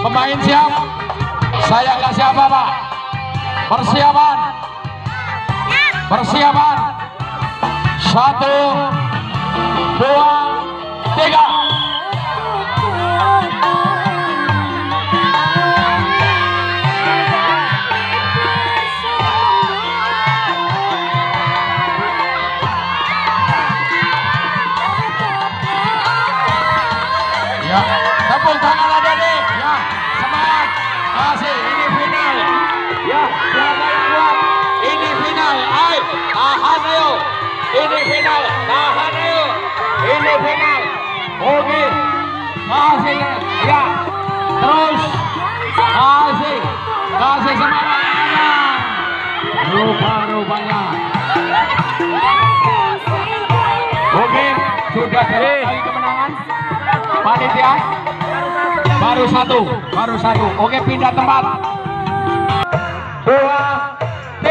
Pemain siap? Saya kasih apa Pak? Persiapan. Persiapan. 1, 2, 3. Ya, tepuk tangan adik-adik. Ya, semangat. Masih ini final. Ya, siapa yang kuat? Ini final. Ayo, tahan ayo. Ini final. Tahan ayo. Ini final. Oke. Masih. Ya. Terus. Masih. Kasih semangat. Rupa-rupanya. Oke, sudah kali kemenangan. Panitia baru satu. Oke, pindah tempat. 2, 3.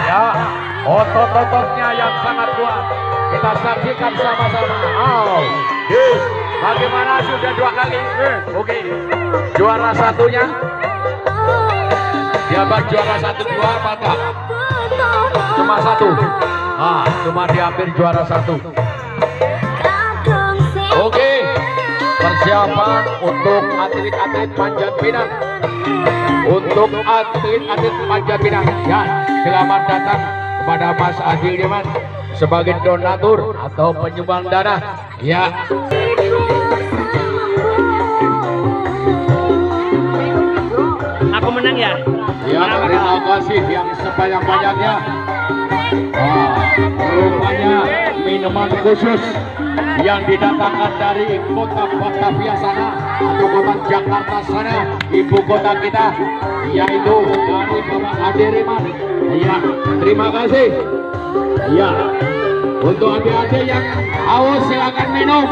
Ya, otot-ototnya yang sangat kuat. Kita saksikan sama-sama. Bagaimana sudah 2 kali? Oke, juara satunya. Siapa juara 1, 2 apa enggak? Cuma 1. Cuma diambil juara 1. Oke, persiapan untuk atlet-atlet panjat pinang. Untuk atlet-atlet panjat pinang. Ya, selamat datang kepada Mas Adi Liman sebagai donatur atau penyumbang dana. Ya. Aku menang ya? Ya, terima kasih yang sebanyak-banyaknya. Rupanya minuman khusus yang didatangkan dari kota Batavia sana atau kota Jakarta sana, ibu kota kita, yaitu dari Bapak Adi Liman. Ya, terima kasih. Ya, untuk adik-adik yang haus silakan minum.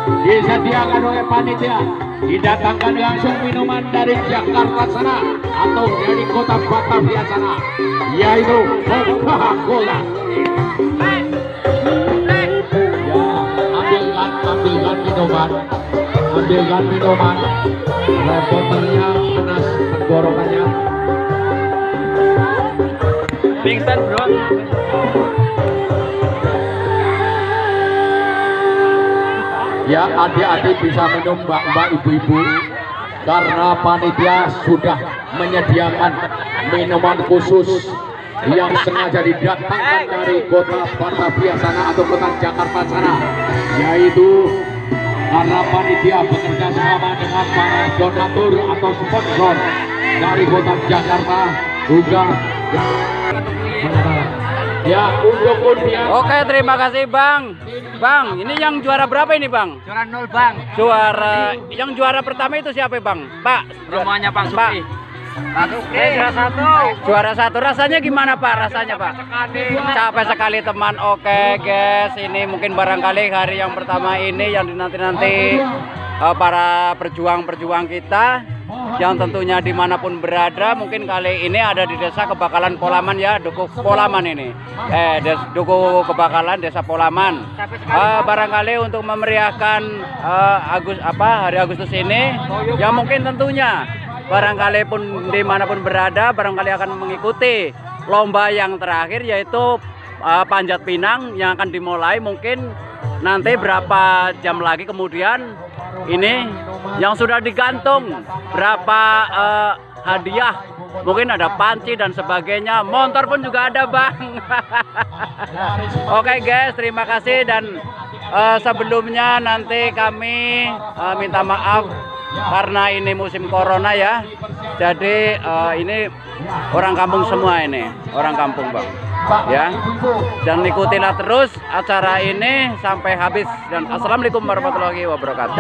Disediakan oleh panitia. Didatangkan langsung minuman dari Jakarta sana atau dari kota Batavia sana, yaitu Coca-Cola. Ya, ambilkan minuman. Reporternya panas tenggorokannya. Pingsan bro. Ya, adik-adik bisa minum, mbak-mbak, ibu-ibu, karena panitia sudah menyediakan minuman khusus yang sengaja didatangkan dari kota Batavia sana atau kota Jakarta sana, yaitu karena panitia bekerja sama dengan para donatur atau sponsor dari kota Jakarta juga. Ya, untuk undian. Oke, terima kasih Bang. Bang, ini yang juara berapa ini Bang? Juara 0 Bang. Yang juara pertama itu siapa Bang? Pak. Rumahnya Bang Suki. Juara 1. Rasanya gimana Pak? Rasanya Pak? Capek sekali teman. Oke guys, ini mungkin barangkali hari yang pertama ini yang dinanti-nanti para perjuang-perjuang kita yang tentunya dimanapun berada. Mungkin kali ini ada di desa Kebakalan Polaman ya, Duku Polaman ini, Duku Kebakalan Desa Polaman. Barangkali untuk memeriahkan hari Agustus ini, ya mungkin tentunya barangkali pun dimanapun berada, barangkali akan mengikuti lomba yang terakhir, yaitu panjat pinang yang akan dimulai mungkin nanti berapa jam lagi kemudian. Ini yang sudah digantung berapa hadiah, mungkin ada panci dan sebagainya, motor pun juga ada Bang. Oke guys, terima kasih. Dan sebelumnya nanti kami minta maaf karena ini musim corona ya, jadi ini orang kampung semua, ini orang kampung Bang ya. Dan ikutilah terus acara ini sampai habis. Dan assalamualaikum warahmatullahi wabarakatuh.